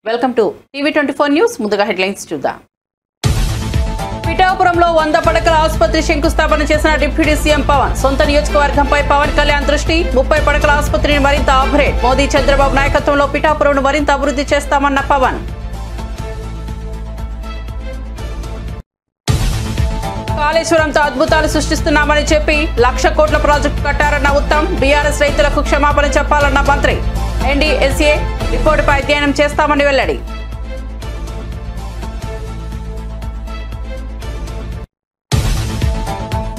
Welcome to TV24 news. ముందుగా headlines చూద్దాం. పిఠాపురంలో 100 పడకల ఆసుపత్రి శంకుస్థాపన చేసిన డిప్యూటీ సీఎం పవన్. సొంత నియోజకవర్గంపై పవన్ కళ్యాణ్ దృష్టి. 30 పడకల ఆసుపత్రిని మరింత అప్గ్రేడ్. మోదీ చంద్రబాబు నాయకత్వంలో పిఠాపురంను మరింత అభివృద్ధి చేస్తామన్న పవన్. కాళేశ్వరంతో అద్భుతాలు సృష్టిస్తున్నామని చెప్పి 1,00,000 కోట్ల ప్రాజెక్టు కట్టారన్న ఉత్తమ్. బీఆర్ఎస్ రైతులకు క్షమాపణ చెప్పాలన్న మంత్రి. NDSA రిపోర్టుపై అధ్యయనం చేస్తామని వెల్లడి.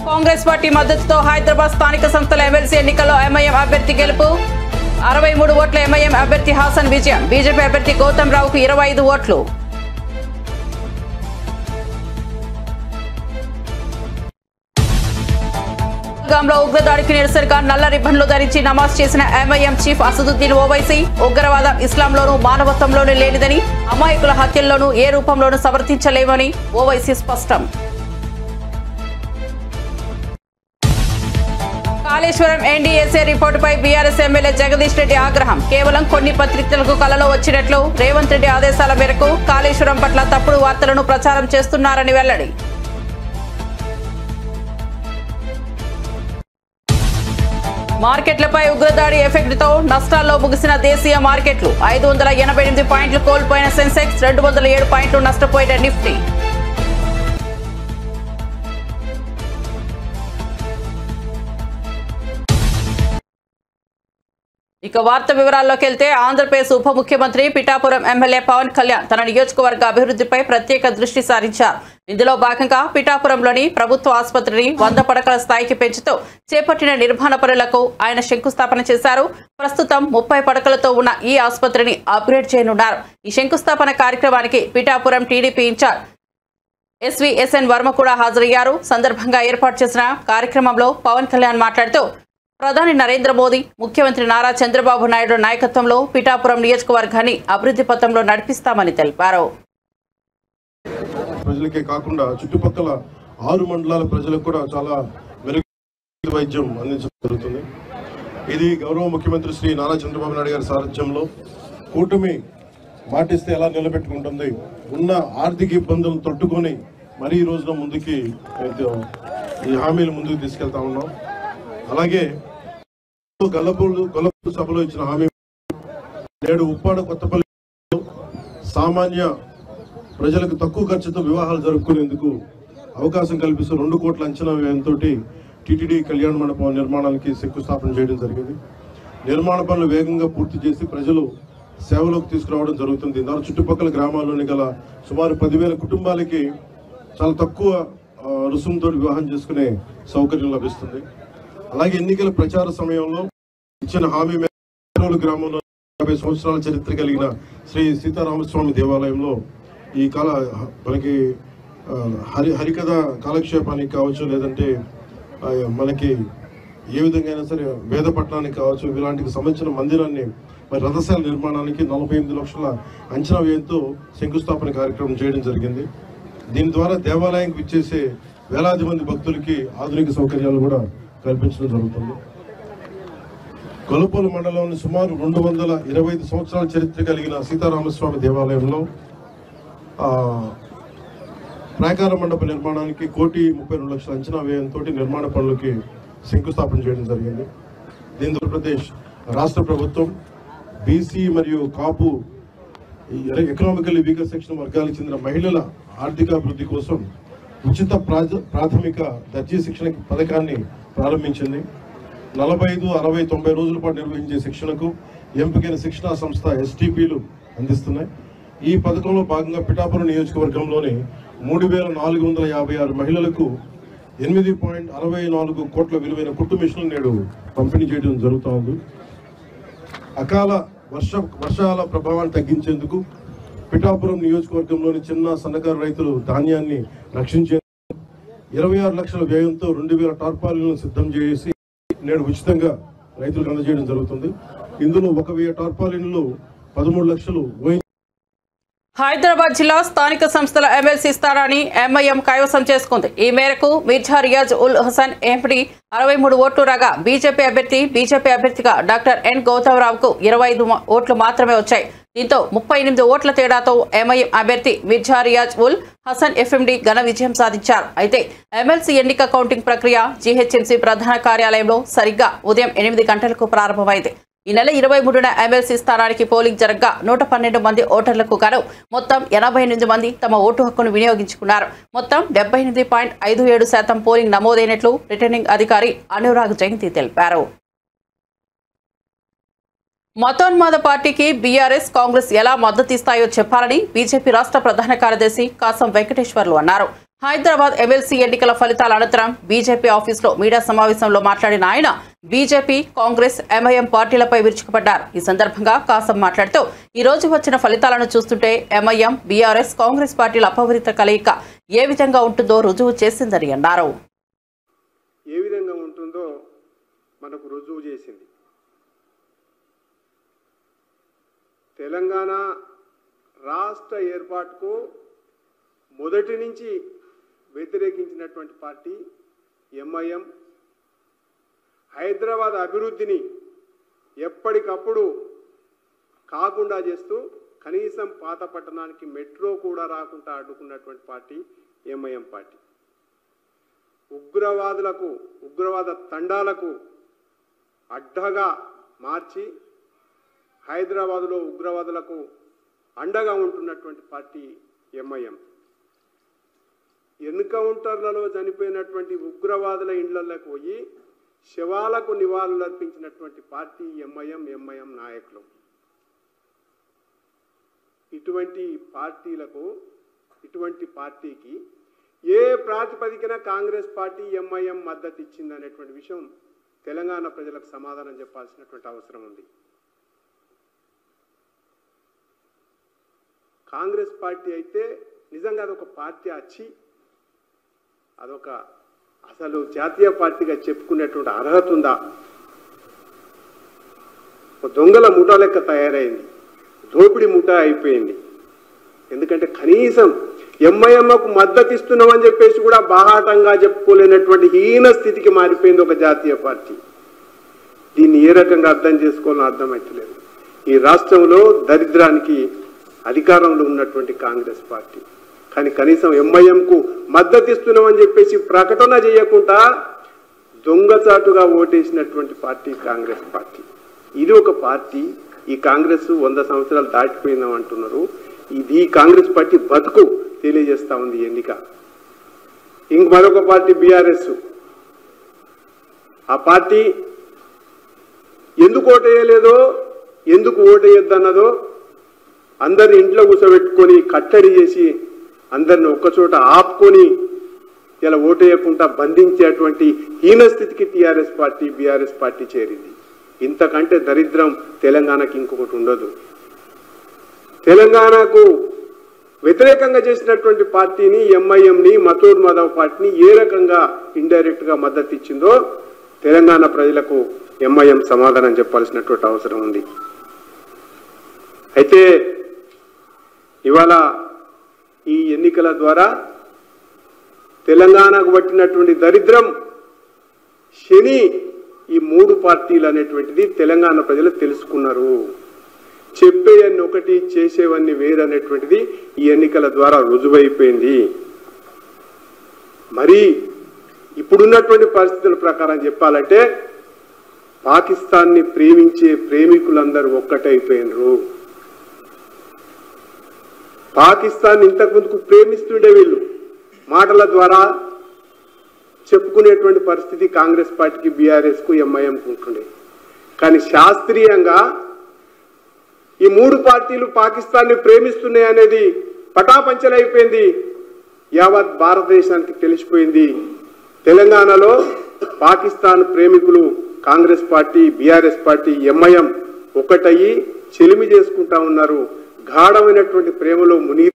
కాంగ్రెస్ పార్టీ మద్దతుతో హైదరాబాద్ స్థానిక సంస్థల ఎమ్మెల్సీ ఎన్నికల్లో ఎంఐఎం అభ్యర్థి గెలుపు. 63 ఓట్ల ఎంఐఎం అభ్యర్థి హాసన్ విజయం. బీజేపీ అభ్యర్థి గౌతమ్ రావుకు 25 ఓట్లు. లో ఉగ్రదాడికి నిరసనగా నల్ల రిబ్బన్లు ధరించి నమాజ్ చేసిన ఎంఐఎం చీఫ్ అసదుద్దీన్ ఓవైసీ. ఉగ్రవాదం ఇస్లాంలోనూ మానవత్వంలోనూ లేనిదని, అమాయకుల హత్యల్లోనూ ఏ రూపంలోనూ సమర్థించలేమని ఓవైసీ స్పష్టం. కాళేశ్వరం NDSA రిపోర్టుపై బీఆర్ఎస్ ఎమ్మెల్యే జగదీష్ రెడ్డి ఆగ్రహం. కేవలం కొన్ని పత్రికలకు కలలో వచ్చినట్లు రేవంత్ రెడ్డి ఆదేశాల మేరకు కాళేశ్వరం పట్ల తప్పుడు వార్తలను ప్రచారం చేస్తున్నారని వెల్లడి. మార్కెట్లపై ఉగ్రదాడి ఎఫెక్ట్తో నష్టాల్లో ముగిసిన దేశీయ మార్కెట్లు. 588 పాయింట్లు కోల్పోయిన సెన్సెక్స్, 207 పాయింట్లు నష్టపోయిన నిఫ్టీ. ఇక వార్త వివరాల్లోకి వెళ్తే, ఆంధ్రప్రదేశ్ ఉప ముఖ్యమంత్రి పిఠాపురం ఎమ్మెల్యే పవన్ కళ్యాణ్ తన నియోజకవర్గ అభివృద్ధిపై ప్రత్యేక దృష్టి సారించారు. ఇందులో భాగంగా పిఠాపురంలోని ప్రభుత్వ ఆసుపత్రిని 100 పడకల స్థాయికి పెంచుతూ చేపట్టిన నిర్మాణ పనులకు ఆయన శంకుస్థాపన చేశారు. ప్రస్తుతం 30 పడకలతో ఉన్న ఈ ఆసుపత్రిని అప్గ్రేడ్ చేయనున్నారు. ఈ శంకుస్థాపన కార్యక్రమానికి Pithapuram TDP incharge SVSN Varma కూడా హాజరయ్యారు. సందర్భంగా ఏర్పాటు చేసిన కార్యక్రమంలో పవన్ కళ్యాణ్ మాట్లాడుతూ, ప్రధాని నరేంద్ర మోదీ, ముఖ్యమంత్రి నారా చంద్రబాబు నాయుడు నాయకత్వంలో పిఠాపురం నియోజకవర్గాన్ని అభివృద్ధి పథంలో నడిపిస్తామని తెలిపారు. ప్రజలకే కాకుండా చుట్టుపక్కల 6 మండలాల ప్రజలకు కూడా చాలా మెరుగైన వైద్యం అందించడం జరుగుతుంది. ఇది గౌరవ ముఖ్యమంత్రి శ్రీ నారా చంద్రబాబు నాయుడు గారి సారథ్యంలో కూటమి మాటిస్తే ఎలా నిలబెట్టుకుంటుంది, ఉన్న ఆర్థిక ఇబ్బందులను తట్టుకొని మరీ ఈ రోజున ముందుకి ఈ హామీలు ముందుకు తీసుకెళ్తా ఉన్నాం. అలాగే గొల్లపూడి సభలో ఇచ్చిన హామీ నేడు ఉప్పాడ కొత్తపల్లి సామాన్య ప్రజలకు తక్కువ ఖర్చుతో వివాహాలు జరుపుకునేందుకు అవకాశం కల్పిస్తూ 2 కోట్ల అంచనా వ్యయంతో టీటీడీ కళ్యాణ మండపం నిర్మాణానికి శంకుస్థాపన చేయడం జరిగింది. నిర్మాణ పనులు వేగంగా పూర్తి చేసి ప్రజలు సేవలోకి తీసుకురావడం జరుగుతుంది. దాని చుట్టుపక్కల గ్రామాల్లోని గల సుమారు 10,000 కుటుంబాలకి చాలా తక్కువ రుసుముతో వివాహం చేసుకునే సౌకర్యం లభిస్తుంది. అలాగే ఎన్నికల ప్రచార సమయంలో ఇచ్చిన హామీ మేరకు గ్రామంలో 50 సంవత్సరాల చరిత్ర కలిగిన శ్రీ సీతారామస్వామి దేవాలయంలో ఈ మనకి హరికథ కాలక్షేపానికి కావచ్చు, లేదంటే మనకి ఏ విధంగా అయినా సరే వేద పట్టణానికి కావచ్చు, ఇలాంటికి సంబంధించిన మందిరాన్ని మరి రథశాల నిర్మాణానికి 48 లక్షల అంచనా వ్యయంతో శంకుస్థాపన కార్యక్రమం చేయడం జరిగింది. దీని ద్వారా దేవాలయానికి విచ్చేసే వేలాది మంది భక్తులకి ఆధునిక సౌకర్యాలు కూడా కల్పించడం జరుగుతుంది. గొల్లపూడి మండలంలోని సుమారు 225 సంవత్సరాల చరిత్ర కలిగిన సీతారామస్వామి దేవాలయంలో ప్రాకార మండప నిర్మాణానికి 1,32,00,000 అంచనా వ్యయంతో నిర్మాణ పనులకి శంకుస్థాపన చేయడం జరిగింది. దీంతో ఆంధ్రప్రదేశ్ రాష్ట్ర ప్రభుత్వం బీసీ మరియు కాపు ఎకనామికల్లీ వీకర్ సెక్షన్ వర్గాలకు చెందిన మహిళల ఆర్థికాభివృద్ధి కోసం ఉచిత ప్రాథమిక దర్జీ శిక్షణ పథకాన్ని ప్రారంభించింది. 45, 60, 90 రోజుల పాటు నిర్వహించే శిక్షణకు ఎంపికైన శిక్షణా సంస్థ STPలు అందిస్తున్నాయి. ఈ పథకంలో భాగంగా పిఠాపురం నియోజకవర్గంలోని 3,456 మహిళలకు 8.64 కోట్ల విలువైన కుట్టు మిషన్లు నేడు పంపిణీ చేయడం జరుగుతోంది. అకాల వర్షాల ప్రభావాన్ని తగ్గించేందుకు పిఠాపురం నియోజకవర్గంలోని చిన్న సన్నకారు రైతులు ధాన్యాన్ని రక్షించేందుకు 26 లక్షల వ్యయంతో 2,000 టార్పాలిన్లను సిద్ధం చేసి నేడు ఉచితంగా రైతులకు అందజేయడం జరుగుతుంది. ఇందులో 1,000 టార్పాలిన్లు 13 లక్షలు హైదరాబాద్ జిల్లా స్థానిక సంస్థల ఎమ్మెల్సీ స్థానాన్ని ఎంఐఎం కైవసం చేసుకుంది. ఈ మేరకు మిర్జా రియాజ్ ఉల్ హసన్ ఎంపీ 63 ఓట్లు రాగా బీజేపీ అభ్యర్థిగా డాక్టర్ ఎన్ గౌతమరావుకు 25 ఓట్లు మాత్రమే వచ్చాయి. దీంతో 38 ఓట్ల తేడాతో ఎంఐఎం అభ్యర్థి మిర్జా రియాజ్ ఉల్ హసన్ ఎఫ్ఎండి ఘన విజయం సాధించారు. అయితే ఎమ్మెల్సీ ఎన్నిక కౌంటింగ్ ప్రక్రియ జీహెచ్ఎంసీ ప్రధాన కార్యాలయంలో సరిగ్గా ఉదయం 8 గంటలకు ప్రారంభమైంది. ఈ నెల 23న ఎమ్మెల్సీ స్థానానికి పోలింగ్ జరగగా 112 మంది ఓటర్లకు గాను మొత్తం 88 మంది తమ ఓటు హక్కును వినియోగించుకున్నారు. మొత్తం 78.57% పోలింగ్ నమోదైనట్లు రిటర్నింగ్ అధికారి అనురాగ్ జయంతి తెలిపారు. మతోన్మాద పార్టీకి బీఆర్ఎస్, కాంగ్రెస్ ఎలా మద్దతిస్తాయో చెప్పాలని బీజేపీ రాష్ట్ర ప్రధాన కార్యదర్శి కాసం వెంకటేశ్వర్లు అన్నారు. హైదరాబాద్ ఎమ్మెల్సీ ఎన్నికల ఫలితాల అనంతరం బీజేపీ ఆఫీసులో మీడియా సమావేశంలో మాట్లాడిన ఆయన బీజేపీ, కాంగ్రెస్, ఎంఐఎం పార్టీలపై విరుచుకుపడ్డారు. ఈ సందర్భంగా కాసం మాట్లాడుతూ ఈ రోజు వచ్చిన ఫలితాలను చూస్తుంటే ఎంఐఎం, బీఆర్ఎస్, కాంగ్రెస్ పార్టీల అపవిత్ర కలయిక ఏ విధంగా ఉంటుందో రుజువు చేసిందని అన్నారు. ఏ విధంగా ఉంటుందో మనకు రుజువు చేసింది. తెలంగాణ రాష్ట్ర ఏర్పాటుకు మొదటి నుంచి వ్యతిరేకించినటువంటి పార్టీ ఎంఐఎం. హైదరాబాద్ అభివృద్ధిని ఎప్పటికప్పుడు కాకుండా చేస్తూ కనీసం పాత పట్టణానికి మెట్రో కూడా రాకుండా అడ్డుకున్నటువంటి పార్టీ ఎంఐఎం పార్టీ. ఉగ్రవాద తండాలకు అడ్డగా మార్చి హైదరాబాదులో ఉగ్రవాదులకు అండగా ఉంటున్నటువంటి పార్టీ ఎంఐఎం. ఎన్కౌంటర్లలో చనిపోయినటువంటి ఉగ్రవాదుల ఇండ్లలోకి పోయి శవాలకు నివాళులు అర్పించినటువంటి పార్టీ ఎంఐఎం నాయకులు. ఇటువంటి పార్టీకి ఏ ప్రాతిపదికన కాంగ్రెస్ పార్టీ ఎంఐఎం మద్దతు ఇచ్చిందనేటువంటి విషయం తెలంగాణ ప్రజలకు సమాధానం చెప్పాల్సినటువంటి అవసరం ఉంది. కాంగ్రెస్ పార్టీ అయితే నిజంగా అదొక పార్టీ అదొక అసలు జాతీయ పార్టీగా చెప్పుకునేటువంటి అర్హత ఉందా? ఒక దొంగల ముఠా లెక్క తయారైంది, దోపిడీ ముఠా అయిపోయింది. ఎందుకంటే కనీసం ఎంఐఎంకు మద్దతు ఇస్తున్నామని చెప్పేసి కూడా బాహాటంగా చెప్పుకోలేనటువంటి హీన స్థితికి మారిపోయింది ఒక జాతీయ పార్టీ. దీన్ని ఏ రకంగా అర్థం చేసుకోవాలో అర్థమవుతలేదు. ఈ రాష్ట్రంలో దరిద్రానికి అధికారంలో ఉన్నటువంటి కాంగ్రెస్ పార్టీ కానీ కనీసం ఎంఐఎంకు మద్దతు ఇస్తున్నామని చెప్పేసి ప్రకటన చేయకుండా దొంగచాటుగా ఓటేసినటువంటి పార్టీ కాంగ్రెస్ పార్టీ. ఇది ఒక పార్టీ. ఈ కాంగ్రెస్ 100 సంవత్సరాలు దాటిపోయిందాం అంటున్నారు. ఈ కాంగ్రెస్ పార్టీ బతుకు తెలియజేస్తా ఉంది ఎన్నిక. ఇంక మరొక పార్టీ బీఆర్ఎస్. ఆ పార్టీ ఎందుకు ఓటేయలేదో, ఎందుకు ఓటేయొద్దన్నదో అందరిని ఇంట్లో కూర్చోబెట్టుకొని కట్టడి చేసి అందరిని ఒక్కచోట ఆపుకొని ఇలా ఓటేయకుండా బంధించేటువంటి హీనస్థితికి టీఆర్ఎస్ పార్టీ, బీఆర్ఎస్ పార్టీ చేరింది. ఇంతకంటే దరిద్రం తెలంగాణకి ఇంకొకటి ఉండదు. తెలంగాణకు వ్యతిరేకంగా చేసినటువంటి పార్టీని, ఎంఐఎంని, మతోన్మాద పార్టీని ఏ రకంగా ఇండైరెక్ట్గా మద్దతు ఇచ్చిందో తెలంగాణ ప్రజలకు ఎంఐఎం సమాధానం చెప్పాల్సినటువంటి అవసరం ఉంది. అయితే ఇవాళ ఈ ఎన్నికల ద్వారా తెలంగాణకు పట్టినటువంటి దరిద్రం, శని ఈ 3 పార్టీలు అనేటువంటిది తెలంగాణ ప్రజలు తెలుసుకున్నారు. చెప్పేవన్నీ ఒకటి, చేసేవన్నీ వేరు అనేటువంటిది ఈ ఎన్నికల ద్వారా రుజువైపోయింది. మరి ఇప్పుడున్నటువంటి పరిస్థితుల ప్రకారం చెప్పాలంటే పాకిస్తాన్ని ప్రేమించే ప్రేమికులందరూ ఒక్కటైపోయినరు. పాకిస్తాన్ ఇంతకుముందుకు ప్రేమిస్తుండే వీళ్ళు మాటల ద్వారా చెప్పుకునేటువంటి పరిస్థితి కాంగ్రెస్ పార్టీకి, బీఆర్ఎస్కు, ఎంఐఎంకు ఉంటుండే. కానీ శాస్త్రీయంగా ఈ 3 పార్టీలు పాకిస్తాన్ని ప్రేమిస్తున్నాయి అనేది పటాపంచలైపోయింది. యావత్ భారతదేశానికి తెలిసిపోయింది. తెలంగాణలో పాకిస్తాన్ ప్రేమికులు కాంగ్రెస్ పార్టీ, బీఆర్ఎస్ పార్టీ, ఎంఐఎం ఒకటయ్యి చెలిమి చేసుకుంటా ఉన్నారు. గాఢమైనటువంటి ప్రేమలో మునిగి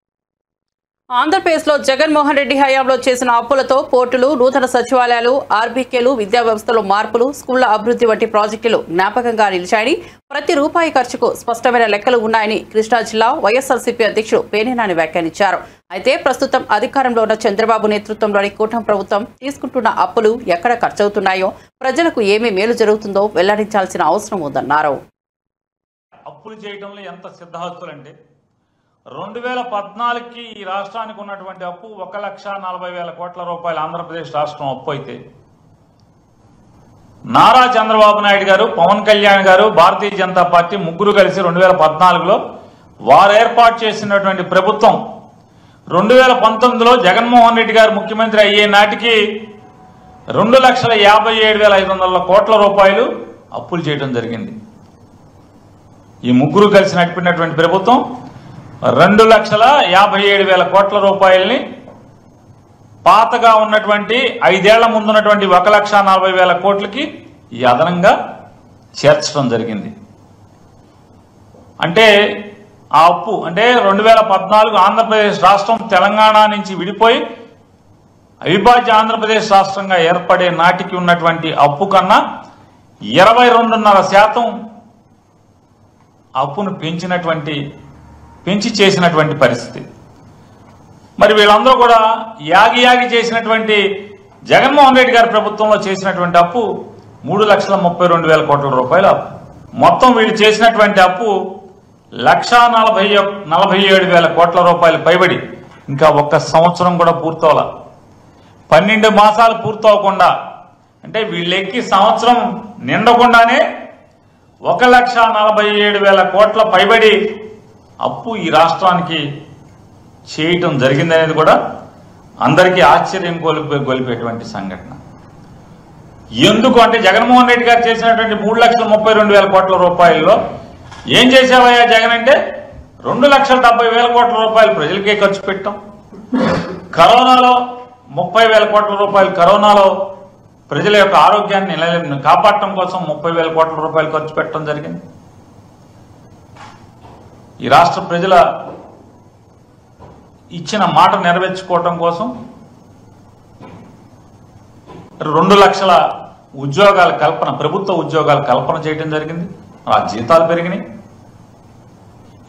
ఆంధ్రప్రదేశ్లో జగన్మోహన్ రెడ్డి హయాంలో చేసిన అప్పులతో పోర్టులు, నూతన సచివాలయాలు, ఆర్బీకేలు, విద్యా వ్యవస్థలో మార్పులు, స్కూళ్ల అభివృద్ధి వంటి ప్రాజెక్టులు జ్ఞాపకంగా నిలిచాయని, ప్రతి రూపాయి ఖర్చుకు స్పష్టమైన లెక్కలు ఉన్నాయని కృష్ణా జిల్లా వైఎస్ఆర్సీపీ అధ్యక్షుడు పేర్ని వ్యాఖ్యానించారు. అయితే ప్రస్తుతం అధికారంలో ఉన్న చంద్రబాబు నేతృత్వంలోని కూటమి ప్రభుత్వం తీసుకుంటున్న అప్పులు ఎక్కడ ఖర్చవుతున్నాయో, ప్రజలకు ఏమీ మేలు జరుగుతుందో వెల్లడించాల్సిన అవసరం ఉందన్నారు. అప్పులు చేయడంలో ఎంత సిద్ధహస్తులంటే 2014కి ఈ రాష్ట్రానికి ఉన్నటువంటి అప్పు 1,40,000 కోట్ల రూపాయలు ఆంధ్రప్రదేశ్ రాష్ట్రం అప్పు అయితే నారా చంద్రబాబు నాయుడు గారు, పవన్ కళ్యాణ్ గారు, భారతీయ జనతా పార్టీ ముగ్గురు కలిసి 2014లో వారు ఏర్పాటు చేసినటువంటి ప్రభుత్వం 2019లో జగన్మోహన్ రెడ్డి గారు ముఖ్యమంత్రి అయ్యే నాటికి 2,57,500 కోట్ల రూపాయలు అప్పులు చేయడం జరిగింది. ఈ ముగ్గురు కలిసి నడిపినటువంటి ప్రభుత్వం 2,57,000 కోట్ల రూపాయలని పాతగా ఉన్నటువంటి 5 ఏళ్ల ముందున్నటువంటి 1,40,000 కోట్లకి ఈ అదనంగా చేర్చడం జరిగింది. అంటే ఆ అప్పు అంటే 2014 ఆంధ్రప్రదేశ్ రాష్ట్రం తెలంగాణ నుంచి విడిపోయి అవిభాజ్య ఆంధ్రప్రదేశ్ రాష్ట్రంగా ఏర్పడే నాటికి ఉన్నటువంటి అప్పు కన్నా 22.5% అప్పును పెంచి చేసినటువంటి పరిస్థితి. మరి వీళ్ళందరూ కూడా యాగి చేసినటువంటి జగన్మోహన్ రెడ్డి గారి ప్రభుత్వంలో చేసినటువంటి అప్పు 3,32,000 కోట్ల రూపాయల అప్పు. మొత్తం వీళ్ళు చేసినటువంటి అప్పు 1,47,000 కోట్ల రూపాయలు పైబడి ఇంకా ఒక్క సంవత్సరం కూడా పూర్తవల, 12 మాసాలు పూర్తవకుండా, అంటే వీళ్ళెక్కి సంవత్సరం నిండకుండానే 1,47,000 కోట్ల పైబడి అప్పు ఈ రాష్ట్రానికి చేయటం జరిగిందనేది కూడా అందరికీ ఆశ్చర్యం గొలిపేటువంటి సంఘటన. ఎందుకు అంటే జగన్మోహన్ రెడ్డి గారు చేసినటువంటి 3,32,000 కోట్ల రూపాయల్లో ఏం చేసావయ్యా జగన్ అంటే 2,70,000 కోట్ల రూపాయలు ప్రజలకే ఖర్చు పెట్టాం. కరోనాలో 30,000 కోట్ల రూపాయలు కరోనాలో ప్రజల యొక్క ఆరోగ్యాన్ని కాపాడటం కోసం 30,000 కోట్ల రూపాయలు ఖర్చు పెట్టడం జరిగింది. ఈ రాష్ట్ర ప్రజల ఇచ్చిన మాట నెరవేర్చుకోవటం కోసం 2 లక్షల ఉద్యోగాల కల్పన, ప్రభుత్వ ఉద్యోగాల కల్పన చేయడం జరిగింది. ఆ జీతాలు పెరిగినాయి.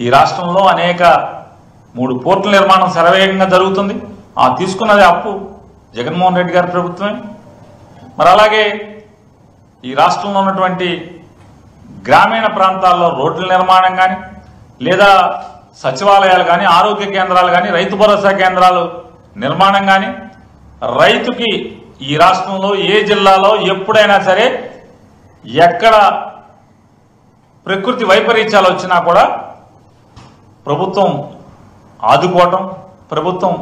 ఈ రాష్ట్రంలో అనేక 3 పోర్టుల నిర్మాణం శరవేగంగా జరుగుతుంది. ఆ తీసుకున్నది అప్పు జగన్మోహన్ రెడ్డి గారి ప్రభుత్వమే. మరి అలాగే ఈ రాష్ట్రంలో ఉన్నటువంటి గ్రామీణ ప్రాంతాల్లో రోడ్ల నిర్మాణం కానీ, లేదా సచివాలయాలు కానీ, ఆరోగ్య కేంద్రాలు కానీ, రైతు భరోసా కేంద్రాలు నిర్మాణం కానీ, రైతుకి ఈ రాష్ట్రంలో ఏ జిల్లాలో ఎప్పుడైనా సరే ఎక్కడ ప్రకృతి వైపరీత్యాలు వచ్చినా కూడా ప్రభుత్వం ఆదుకోవటం, ప్రభుత్వం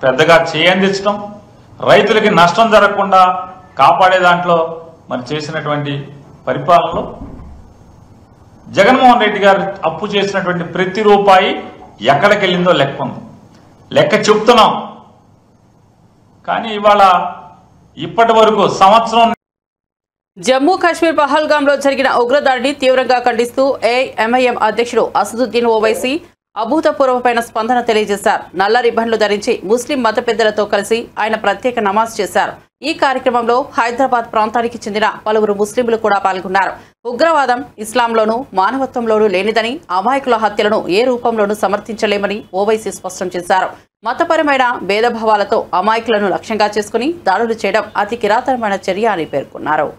పెద్దగా చేయందించడం, రైతులకి నష్టం జరగకుండా కాపాడే దాంట్లో మరి చేసినటువంటి పరిపాలనలో జగన్మోహన్ రెడ్డి గారు అప్పు చేసినటువంటి ప్రతి రూపాయి ఎక్కడికి వెళ్ళిందో లెక్క ఉంది. లెక్క చెప్తున్నాం. కానీ ఇవాళ ఇప్పటి వరకు సంవత్సరం. జమ్మూ కాశ్మీర్ పహల్గాంలో జరిగిన ఉగ్రదాడిని తీవ్రంగా ఖండిస్తూ ఏఐఎంఐఎం అధ్యక్షుడు అసదుద్దీన్ ఓవైసీ అభూతపూర్వమైన స్పందన తెలియజేశారు. నల్ల రిబ్బన్లు ధరించి ముస్లిం మత పెద్దలతో కలిసి ఆయన ప్రత్యేక నమాజ్ చేశారు. ఈ కార్యక్రమంలో హైదరాబాద్ ప్రాంతానికి చెందిన పలువురు ముస్లింలు కూడా పాల్గొన్నారు. ఉగ్రవాదం ఇస్లాంలోనూ మానవత్వంలోనూ లేనిదని, అమాయకుల హత్యలను ఏ రూపంలోనూ సమర్థించలేమని ఓవైసీ స్పష్టం చేశారు. మతపరమైన భేదభావాలతో అమాయకులను లక్ష్యంగా చేసుకుని దాడులు చేయడం అతి కిరాతనమైన చర్య అని పేర్కొన్నారు.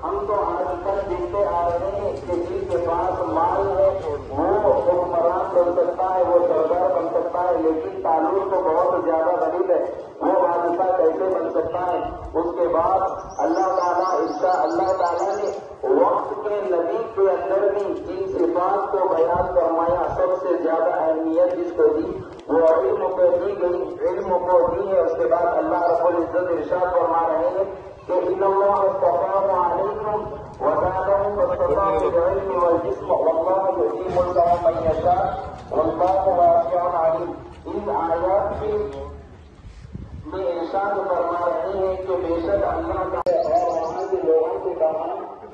हम तो आज तक देखते आ रहे हैं कि जिसके पास माल है वो हुक्मरान बन सकता है, वो सरदार बन सकता है, लेकिन तालुक तो बहुत ज्यादा गरीब है, वो बादशाह कैसे बन सकता है। उसके बाद अल्लाह ताला ने वक्त के अपने नबी के अंदर भी जिन सिफात को बयान फरमाया सबसे ज्यादा अहमियत जिसको दी वो इल्म को दी गई, इल्म को दी है। उसके बाद अल्लाह रब्बुल इज्जत इरशाद फरमा रहे हैं कि इन्नल्लाह इस्तफ़ाहु अलैकुम व ज़ादहु बस्ताह बिल-इल्मि वल जिस्म वल्लाहु यु'ती मुल्कहु मन यशा वल्लाहु वासि'उन अलीम। इन आयत में इरशाद फरमा रहे हैं कि बेशक अल्लाह का और वहाँ के लोगों से कहा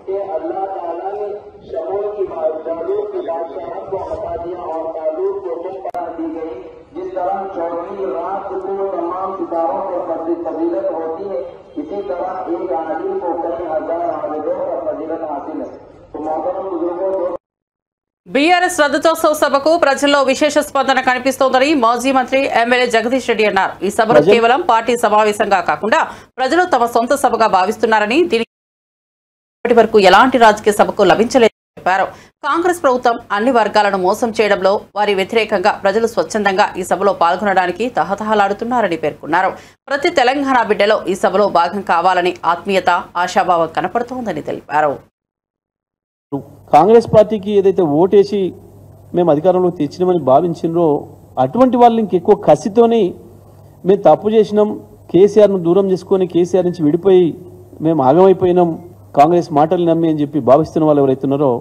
कि अल्लाह ताला ने शमों की जालूत की बादशाहत को हटा दिया और तालूत को तुम बना दी गई। जिस तरह 24 रात को तमाम सितारों पर फजीलत होती है, इसी तरह एक आलिम को कई हजार आलिमों पर फजीलत हासिल है। तो मोहतरम बुजुर्गों को బీఆర్ఎస్ రద్దతోత్సవ సభకు ప్రజల్లో విశేష స్పందన కనిపిస్తోందని మాజీ మంత్రి ఎమ్మెల్యే జగదీష్ రెడ్డి అన్నారు. ఈ సభను కేవలం పార్టీ సమావేశంగా కాకుండా ప్రజలు తమ సొంత సభగా భావిస్తున్నారని, దీనికి ఇప్పటి వరకు ఎలాంటి రాజకీయ సభకు లభించలేదని చెప్పారు. కాంగ్రెస్ ప్రభుత్వం అన్ని వర్గాలను మోసం చేయడంలో వారి వ్యతిరేకంగా ప్రజలు స్వచ్ఛందంగా ఈ సభలో పాల్గొనడానికి తహతహలాడుతున్నారని పేర్కొన్నారు. ప్రతి తెలంగాణ బిడ్డలో ఈ సభలో భాగం కావాలని ఆత్మీయత, ఆశాభావం కనపడుతోందని తెలిపారు. కాంగ్రెస్ పార్టీకి ఏదైతే ఓటేసి మేము అధికారంలో తెచ్చినామని భావించినరో అటువంటి వాళ్ళు ఇంకెక్కువ కసితోని మేము తప్పు చేసినాం, కేసీఆర్ను దూరం చేసుకొని కేసీఆర్ నుంచి విడిపోయి మేము ఆగమైపోయినాం, కాంగ్రెస్ మాటలు నమ్మి అని చెప్పి భావిస్తున్న వాళ్ళు ఎవరైతున్నారో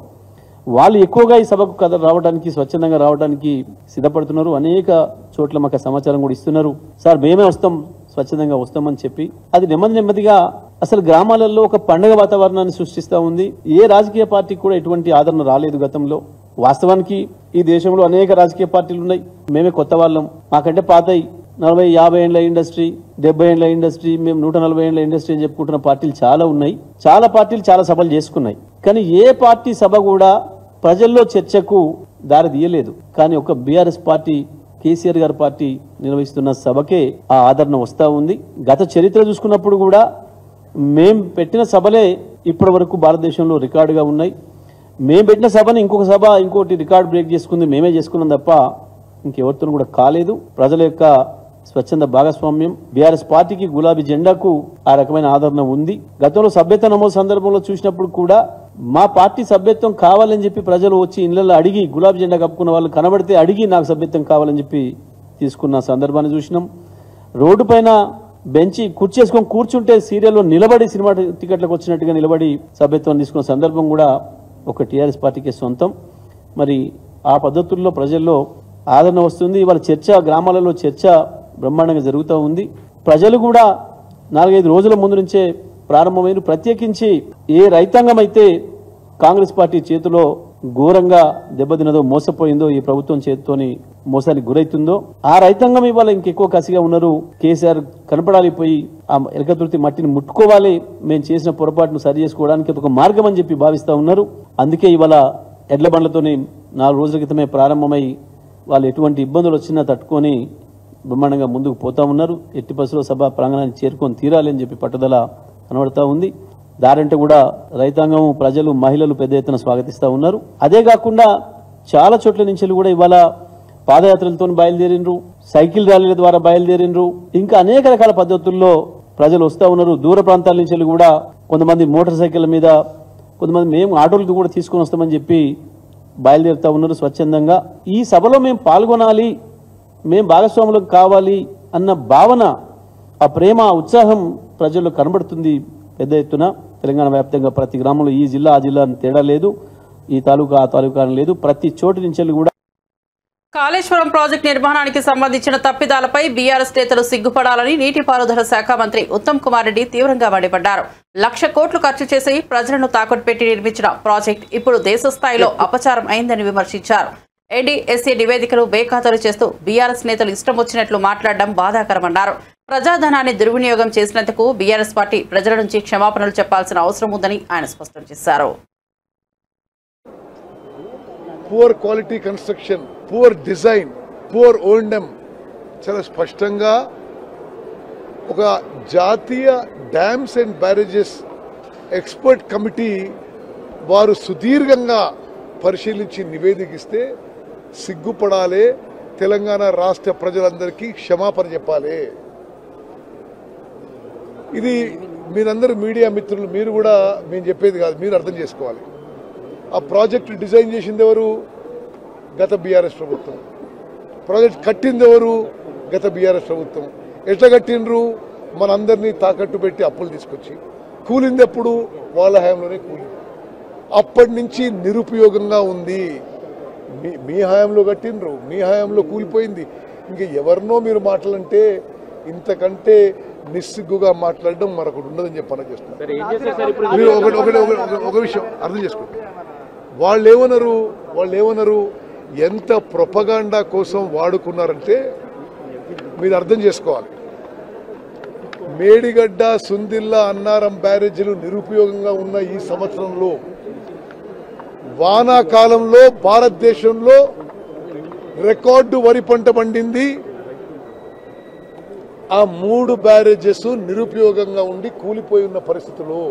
వాళ్ళు ఎక్కువగా ఈ సభకు కథ రావడానికి, స్వచ్ఛందంగా రావడానికి సిద్ధపడుతున్నారు. అనేక చోట్ల మాకు సమాచారం కూడా ఇస్తున్నారు. సార్ మేమే వస్తాం, స్వచ్ఛందంగా వస్తామని చెప్పి అది నెమ్మదిగా అసలు గ్రామాలలో ఒక పండుగ వాతావరణాన్ని సృష్టిస్తూ ఉంది. ఏ రాజకీయ పార్టీకి కూడా ఎటువంటి ఆదరణ రాలేదు గతంలో. వాస్తవానికి ఈ దేశంలో అనేక రాజకీయ పార్టీలు ఉన్నాయి. మేమే కొత్త వాళ్ళం, మాకంటే పాతయి 40-50 ఏళ్ల ఇండస్ట్రీ, 70 ఏళ్ల ఇండస్ట్రీ, మేము 140 ఏళ్ల ఇండస్ట్రీ అని చెప్పుకుంటున్న పార్టీలు చాలా ఉన్నాయి. చాలా పార్టీలు చాలా సభలు చేసుకున్నాయి. కానీ ఏ పార్టీ సభ కూడా ప్రజల్లో చర్చకు దారి తీయలేదు. కానీ ఒక బీఆర్ఎస్ పార్టీ, కేసీఆర్ గారి పార్టీ నిర్వహిస్తున్న సభకే ఆ ఆదరణ వస్తూ ఉంది. గత చరిత్ర చూసుకున్నప్పుడు కూడా మేం పెట్టిన సభలే ఇప్పటి వరకు భారతదేశంలో రికార్డుగా ఉన్నాయి. మేము పెట్టిన సభని ఇంకొక సభ ఇంకోటి రికార్డు బ్రేక్ చేసుకుంది మేమే చేసుకున్నాం తప్ప ఇంకెవరితో కూడా కాలేదు. ప్రజల యొక్క స్వచ్ఛంద భాగస్వామ్యం, బీఆర్ఎస్ పార్టీకి గులాబీ జెండాకు ఆ రకమైన ఆదరణ ఉంది. గతంలో సభ్యత్వ నమోదు సందర్భంలో చూసినప్పుడు కూడా మా పార్టీ సభ్యత్వం కావాలని చెప్పి ప్రజలు వచ్చి ఇళ్లలో అడిగి, గులాబీ జెండా కప్పుకున్న వాళ్ళు కనబడితే అడిగి నాకు సభ్యత్వం కావాలని చెప్పి తీసుకున్న సందర్భాన్ని చూసినాం. రోడ్డు పైన బెంచి కుర్చేసుకొని కూర్చుంటే సీరియల్లో నిలబడి సినిమా టికెట్లకు వచ్చినట్టుగా నిలబడి సభ్యత్వం తీసుకున్న సందర్భం కూడా ఒక టీఆర్ఎస్ పార్టీకే సొంతం. మరి ఆ పద్ధతుల్లో ప్రజల్లో ఆదరణ వస్తుంది. ఇవాళ చర్చ, గ్రామాలలో చర్చ బ్రహ్మాండంగా జరుగుతూ ఉంది. ప్రజలు కూడా 4-5 రోజుల ముందు నుంచే ప్రారంభమైన, ప్రత్యేకించి ఏ రైతాంగం అయితే కాంగ్రెస్ పార్టీ చేతిలో ఘోరంగా దెబ్బతిన్నదో, మోసపోయిందో, ఈ ప్రభుత్వం చేతితోని మోసానికి గురైతుందో ఆ రైతాంగం ఇవాళ ఇంకెక్కువ కసిగా ఉన్నారు. కేసీఆర్ కనపడాలి, పోయి ఆ ఎలకతుర్తి మట్టిని ముట్టుకోవాలి, మేము చేసిన పొరపాటును సరి చేసుకోవడానికి ఒక మార్గం అని చెప్పి భావిస్తూ ఉన్నారు. అందుకే ఇవాళ ఎడ్ల బండ్లతోని 4 రోజుల క్రితమే ప్రారంభమై వాళ్ళు ఎటువంటి ఇబ్బందులు వచ్చినా తట్టుకొని బ్రహ్మాండంగా ముందుకు పోతా ఉన్నారు. ఎట్టి పరిస్థితుల్లో సభ ప్రాంగణాన్ని చేరుకొని తీరాలి అని చెప్పి పట్టుదల కనబడతా ఉంది. దారంటే కూడా రైతాంగం, ప్రజలు, మహిళలు పెద్ద ఎత్తున స్వాగతిస్తూ ఉన్నారు. అదే కాకుండా చాలా చోట్ల నుంచి కూడా ఇవాళ పాదయాత్రలతో బయలుదేరిండ్రు, సైకిల్ ర్యాలీల ద్వారా బయలుదేరిండ్రు, ఇంకా అనేక రకాల పద్ధతుల్లో ప్రజలు వస్తూ ఉన్నారు. దూర ప్రాంతాల నుంచి కూడా కొంతమంది మోటార్ సైకిళ్ల మీద, కొంతమంది మేము ఆటోలకు కూడా తీసుకొని వస్తామని చెప్పి బయలుదేరుతూ ఉన్నారు స్వచ్ఛందంగా. ఈ సభలో మేము పాల్గొనాలి, మేము భాగస్వాములకు కావాలి అన్న భావన, ఆ ప్రేమ, ఉత్సాహం ప్రజల్లో కనబడుతుంది పెద్ద ఎత్తున. తెలంగాణ వ్యాప్తంగా ప్రతి గ్రామంలో ఈ జిల్లా ఆ జిల్లా తేడా లేదు, ఈ తాలూకా ఆ తాలూకా లేదు, ప్రతి చోటు నుంచి కూడా. కాళేశ్వరం ప్రాజెక్టు నిర్మాణానికి సంబంధించిన తప్పిదాలపై బీఆర్ఎస్ నేతలు సిగ్గుపడాలని నీటిపారుదల శాఖ మంత్రి ఉత్తమ్ కుమార్ రెడ్డి తీవ్రంగా మండిపడ్డారు. 1,00,000 కోట్లు ఖర్చు చేసి ప్రజలను తాకట్టు పెట్టి నిర్మించిన ప్రాజెక్టు ఇప్పుడు దేశ స్థాయిలో అపచారం అయిందని విమర్శించారు. ఎన్డీఎస్ఏ నివేదికను బేఖాతరు చేస్తూ బీఆర్ఎస్ నేతలు ఇష్టం వచ్చినట్లు మాట్లాడడం బాధాకరమన్నారు. ప్రజాధనాన్ని దుర్వినియోగం చేసినందుకు బీఆర్ఎస్ పార్టీ ప్రజల నుంచి క్షమాపణలు చెప్పాల్సిన అవసరం ఉందని ఆయన స్పష్టం చేశారు. Poor quality construction, poor design, poor O and M చాలా స్పష్టంగా ఒక జాతీయ dams and barrages expert committee వారు సుదీర్ఘంగా పరిశీలించి నివేదికిస్తే సిగ్గుపడాలి. తెలంగాణ రాష్ట్ర ప్రజలందరికీ క్షమాపణ చెప్పాలి. ఇది మీరందరూ మీడియా మిత్రులు, మీరు కూడా మేము చెప్పేది కాదు, మీరు అర్థం చేసుకోవాలి. ఆ ప్రాజెక్టు డిజైన్ చేసింది ఎవరు? గత బీఆర్ఎస్ ప్రభుత్వం. ప్రాజెక్ట్ కట్టింది ఎవరు? గత బీఆర్ఎస్ ప్రభుత్వం. ఎట్లా కట్టిండ్రు? మనందరినీ తాకట్టు పెట్టి అప్పులు తీసుకొచ్చి. కూలింది ఎప్పుడు? వాళ్ళ హయాంలోనే కూలింది. అప్పటి నుంచి నిరుపయోగంగా ఉంది. మీ హయాంలో కట్టిండ్రు, మీ హయాంలో కూలిపోయింది. ఇంకా ఎవరినో మీరు మాటలంటే ఇంతకంటే నిస్సిగ్గుగా మాట్లాడడం మరొకటి ఉండదని చెప్పని చేస్తున్నారు. మీరు ఒక విషయం అర్థం చేసుకోండి. వాళ్ళు ఏమన్నారు? ఎంత ప్రొపగాండా కోసం వాడుకున్నారంటే మీరు అర్థం చేసుకోవాలి. మేడిగడ్డ, సుందిల్లా, అన్నారం బ్యారేజీలు నిరుపయోగంగా ఉన్న ఈ సంవత్సరంలో వానాకాలంలో భారతదేశంలో రికార్డు వరి పంట పండింది. ఆ 3 బ్యారేజెస్ నిరుపయోగంగా ఉండి కూలిపోయి ఉన్న పరిస్థితుల్లో,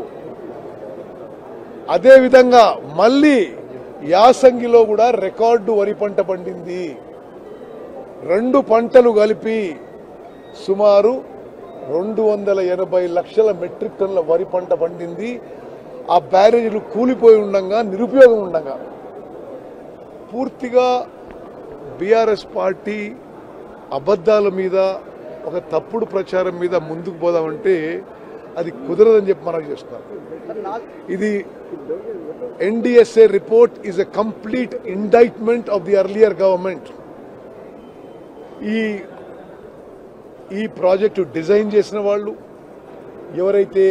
అదేవిధంగా మళ్ళీ యాసంగిలో కూడా రికార్డు వరి పంట పండింది. 2 పంటలు కలిపి సుమారు 280 లక్షల మెట్రిక్ టన్నుల వరి పంట పండింది. ఆ బ్యారేజీలు కూలిపోయి ఉండగా, నిరుపయోగం ఉండగా పూర్తిగా బీఆర్ఎస్ పార్టీ అబద్ధాల మీద, ఒక తప్పుడు ప్రచారం మీద ముందుకు పోదామంటే అది కుదరదని చెప్పి మనం చేస్తున్నాం. ఇది NDSA report is a complete indictment of the earlier government. ఈ ప్రాజెక్టు డిజైన్ చేసిన వాళ్ళు, ఎవరైతే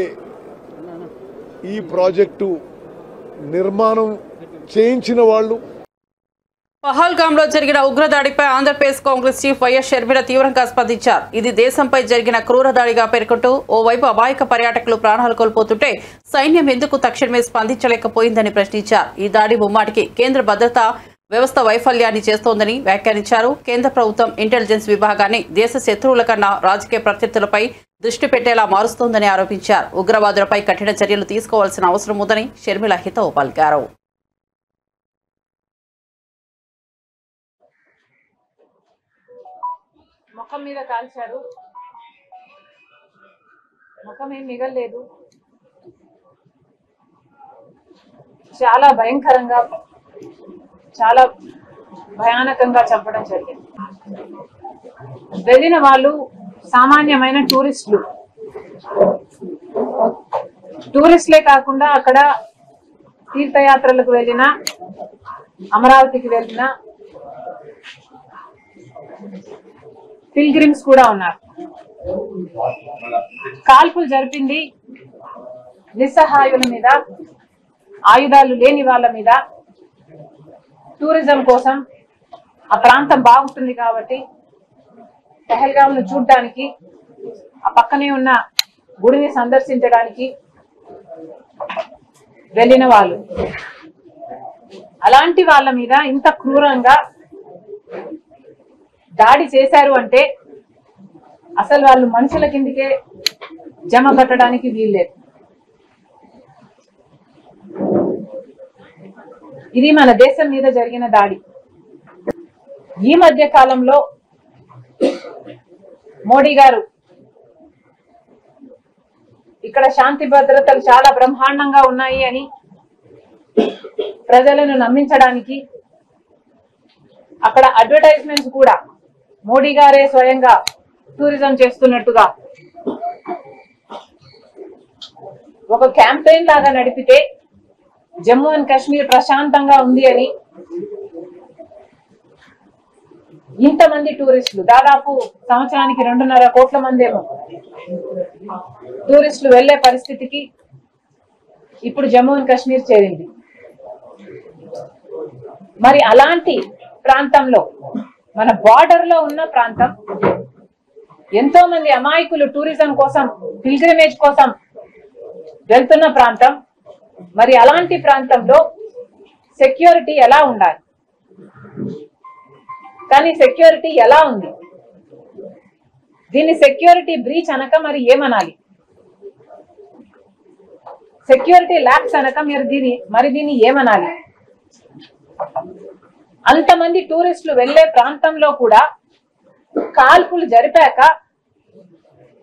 ఈ ప్రాజెక్టు నిర్మాణం చేయించిన వాళ్ళు, పహల్గామ్ లో జరిగిన ఉగ్రదాడిపై ఆంధ్రప్రదేశ్ కాంగ్రెస్ చీఫ్ వైఎస్ షర్మిల తీవ్రంగా స్పందించారు. ఇది దేశంపై జరిగిన క్రూరదాడిగా పేర్కొంటూ ఓవైపు అమాయక పర్యాటకులు ప్రాణాలు కోల్పోతుంటే సైన్యం ఎందుకు తక్షణమే స్పందించలేకపోయిందని ప్రశ్నించారు. ఈ దాడి ముమ్మాటికి కేంద్ర భద్రతా వ్యవస్థ వైఫల్యాన్ని చేస్తోందని వ్యాఖ్యానించారు. కేంద్ర ప్రభుత్వం ఇంటెలిజెన్స్ విభాగాన్ని దేశ శత్రువుల కన్నా రాజకీయ ప్రత్యర్థులపై దృష్టి పెట్టేలా మారుస్తోందని ఆరోపించారు. ఉగ్రవాదులపై కఠిన చర్యలు తీసుకోవాల్సిన అవసరం ఉందని షర్మిల హితవు పలికారు. ముఖం మీద కాల్చారు, ముఖం ఏం మిగలలేదు. చాలా భయంకరంగా, చాలా భయానకంగా చంపడం జరిగింది. వెళ్ళిన వాళ్ళు సామాన్యమైన టూరిస్టులే కాకుండా అక్కడ తీర్థయాత్రలకు వెళ్ళిన, అమరావతికి వెళ్ళిన పిల్గ్రిమ్స్ కూడా ఉన్నారు. కాల్పులు జరిపింది నిస్సహాయుల మీద, ఆయుధాలు లేని వాళ్ళ మీద. టూరిజం కోసం ఆ ప్రాంతం బాగుంటుంది కాబట్టి పహల్గామ్ను చూడడానికి, ఆ పక్కనే ఉన్న గుడిని సందర్శించడానికి వెళ్ళిన వాళ్ళు. అలాంటి వాళ్ళ మీద ఇంత క్రూరంగా దాడి చేశారు అంటే అసలు వాళ్ళు మనుషుల కిందికే జమ కట్టడానికి వీల్లేదు. ఇది మన దేశం మీద జరిగిన దాడి. ఈ మధ్య కాలంలో మోడీ గారు ఇక్కడ శాంతి భద్రతలు చాలా బ్రహ్మాండంగా ఉన్నాయి అని ప్రజలను నమ్మించడానికి అక్కడ అడ్వర్టైజ్మెంట్స్ కూడా మోడీ గారే స్వయంగా టూరిజం చేస్తున్నట్టుగా ఒక క్యాంపెయిన్ లాగా నడిపితే జమ్మూ అండ్ కాశ్మీర్ ప్రశాంతంగా ఉంది అని ఇంతమంది టూరిస్టులు, దాదాపు సంవత్సరానికి 2.5 కోట్ల మంది ఏమో టూరిస్టులు వెళ్లే పరిస్థితికి ఇప్పుడు జమ్మూ అండ్ కాశ్మీర్ చేరింది. మరి అలాంటి ప్రాంతంలో, మన బార్డర్ లో ఉన్న ప్రాంతం, ఎంతో మంది అమాయకులు టూరిజం కోసం, పిల్గ్రిమేజ్ కోసం వెళ్తున్న ప్రాంతం. మరి అలాంటి ప్రాంతంలో సెక్యూరిటీ ఎలా ఉండాలి? కానీ సెక్యూరిటీ ఎలా ఉంది? దీన్ని సెక్యూరిటీ బ్రీచ్ అనక మరి ఏమనాలి? సెక్యూరిటీ ల్యాప్స్ అనక మరి దీన్ని ఏమనాలి? అంతమంది టూరిస్టులు వెళ్లే ప్రాంతంలో కూడా కాల్పులు జరిపాక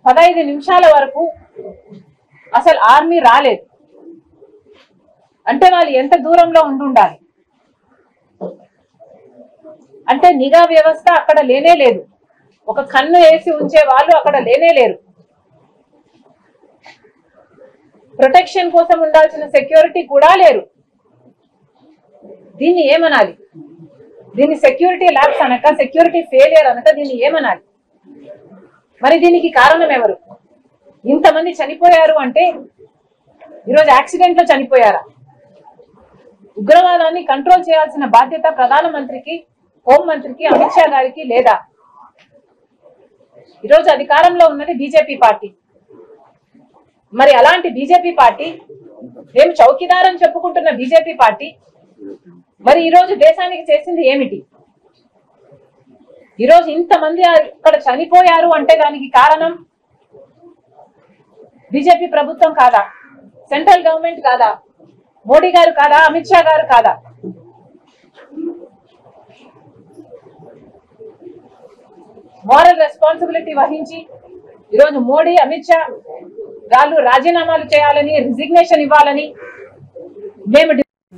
15 నిమిషాల వరకు అసలు ఆర్మీ రాలేదు. అంటే వాళ్ళు ఎంత దూరంలో ఉండాలి? అంటే నిఘా వ్యవస్థ అక్కడ లేనే లేదు. ఒక కన్ను వేసి ఉంచే వాళ్ళు అక్కడ లేనే లేరు. ప్రొటెక్షన్ కోసం ఉండాల్సిన సెక్యూరిటీ కూడా లేరు. దీన్ని ఏమనాలి? దీన్ని సెక్యూరిటీ ల్యాబ్స్ అనక, సెక్యూరిటీ ఫెయిలియర్ అనక దీన్ని ఏమనాలి? మరి దీనికి కారణం ఎవరు? ఇంతమంది చనిపోయారు అంటే ఈరోజు యాక్సిడెంట్ లో చనిపోయారా? ఉగ్రవాదాన్ని కంట్రోల్ చేయాల్సిన బాధ్యత ప్రధానమంత్రికి, హోంమంత్రికి, అమిత్ షా గారికి లేదా? ఈరోజు అధికారంలో ఉన్నది బీజేపీ పార్టీ. మరి అలాంటి బీజేపీ పార్టీ, మేము చౌకీదారని చెప్పుకుంటున్న బీజేపీ పార్టీ మరి ఈరోజు దేశానికి చేసింది ఏమిటి? ఈరోజు ఇంతమంది అక్కడ చనిపోయారు అంటే దానికి కారణం బీజేపీ ప్రభుత్వం కాదా? సెంట్రల్ గవర్నమెంట్ కాదా? మోడీ గారు కాదా? అమిత్ షా గారు కాదా? మోరల్ రెస్పాన్సిబిలిటీ వహించి ఈరోజు మోడీ, అమిత్ షా గారు రాజీనామాలు చేయాలని, రిజిగ్నేషన్ ఇవ్వాలని మేము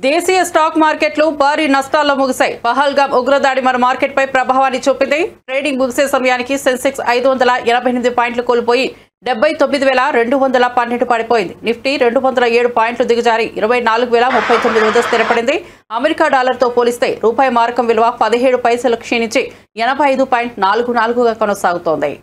దేశీయ స్టాక్ మార్కెట్లు భారీ నష్టాల్లో ముగిశాయి. పహల్గామ్ ఉగ్రదాడి మన మార్కెట్ పై ప్రభావాన్ని చూపింది. ట్రేడింగ్ ముగిసే సమయానికి సెన్సెక్స్ 588 పాయింట్లు కోల్పోయి 79,212 పడిపోయింది. నిఫ్టీ 207 పాయింట్లు దిగజారి 24,039 వద్ద స్థిరపడింది. అమెరికా డాలర్తో పోలిస్తే రూపాయి మారకం విలువ 17 పైసలు క్షీణించి 85.44గా కొనసాగుతోంది.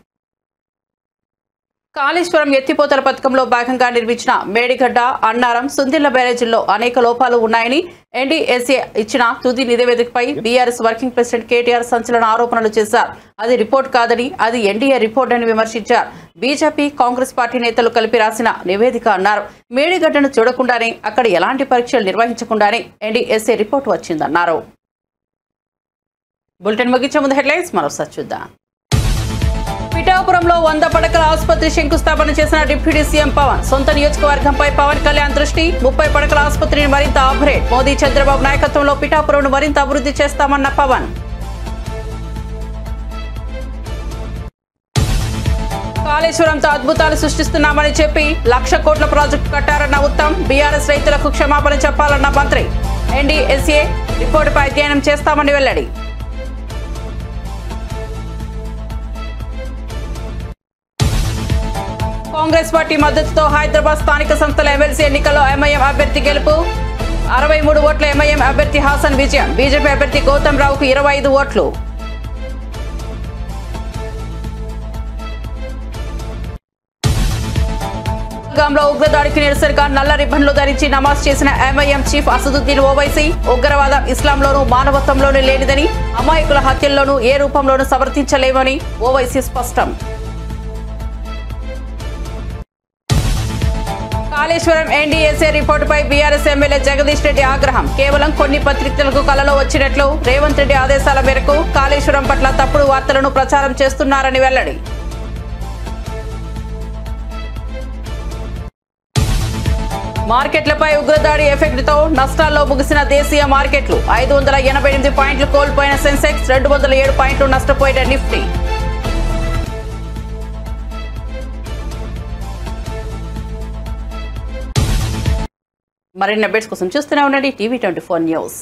కాళేశ్వరం ఎత్తిపోతల పథకంలో భాగంగా నిర్మించిన మేడిగడ్డ, అన్నారం, సుందిళ్ల బ్యారేజీల్లో అనేక లోపాలు ఉన్నాయని ఎన్డీఎస్ఏ ఇచ్చిన తుది నివేదికపై బీఆర్ఎస్ వర్కింగ్ ప్రెసిడెంట్ కేటీఆర్ సంచలన ఆరోపణలు చేశారు. అది రిపోర్ట్ కాదని, అది ఎన్డీఏ రిపోర్ట్ అని విమర్శించారు. బీజేపీ, కాంగ్రెస్ పార్టీ నేతలు కలిపి రాసిన నివేదిక అన్నారు. మేడిగడ్డను చూడకుండానే, అక్కడ ఎలాంటి పరీక్షలు నిర్వహించకుండానే ఎన్డీఎస్ఏ రిపోర్ట్ వచ్చిందన్నారు. బులెటిన్ ముగించే ముందు హెడ్లైన్స్ మరోసారి చూద్దాం. పిఠాపురంలో 100 పడకల ఆసుపత్రి శంకుస్థాపన చేసిన డిప్యూటీ సీఎం పవన్. సొంత నియోజకవర్గంపై పవన్ కళ్యాణ్ దృష్టి. 30 పడకల ఆసుపత్రిని మరింత అప్గ్రేడ్. మోదీ, చంద్రబాబు నాయకత్వంలో పిఠాపురంను మరింత అభివృద్ధి చేస్తామన్న పవన్. కాళేశ్వరంతో అద్భుతాలు సృష్టిస్తున్నామని చెప్పి 1,00,000 కోట్ల ప్రాజెక్టు కట్టారన్న ఉత్తమ్. బీఆర్ఎస్ రైతులకు క్షమాపణ చెప్పాలన్న మంత్రి. ఎన్డీఎస్ఏ రిపోర్టుపై అధ్యయనం చేస్తామని వెల్లడి. కాంగ్రెస్ పార్టీ మద్దతుతో హైదరాబాద్ స్థానిక సంస్థల ఎమ్మెల్సీ ఎన్నికల్లో ఎంఐఎం అభ్యర్థి గెలుపు. 63 ఓట్ల ఎంఐఎం అభ్యర్థి హాసన్ విజయం. బీజేపీ అభ్యర్థి గౌతమ్ రావుకు 25 ఓట్లు. పహల్గామ్లో ఉగ్రదాడికి నిరసనగా నల్ల రిబ్బన్లు ధరించి నమాజ్ చేసిన ఎంఐఎం చీఫ్ అసదుద్దీన్ ఓవైసీ. ఉగ్రవాదం ఇస్లాంలోనూ మానవత్వంలోనూ లేనిదని, అమాయకుల హత్యల్లోనూ ఏ రూపంలోనూ సమర్థించలేమని ఓవైసీ స్పష్టం. కాళేశ్వరం ఎన్డీఎస్ఏ రిపోర్టుపై బీఆర్ఎస్ ఎమ్మెల్యే జగదీష్ రెడ్డి ఆగ్రహం. కేవలం కొన్ని పత్రికలకు కలలో వచ్చినట్లు రేవంత్ రెడ్డి ఆదేశాల మేరకు కాళేశ్వరం పట్ల తప్పుడు వార్తలను ప్రచారం చేస్తున్నారని వెల్లడి. మార్కెట్లపై ఉగ్రదాడి ఎఫెక్ట్తో నష్టాల్లో ముగిసిన దేశీయ మార్కెట్లు. 588 పాయింట్లు కోల్పోయిన సెన్సెక్స్, 207 పాయింట్లు నష్టపోయిన నిఫ్టీ. మరిన్ని అప్డేట్స్ కోసం చూస్తూనే ఉండండి టీవీ 24 న్యూస్.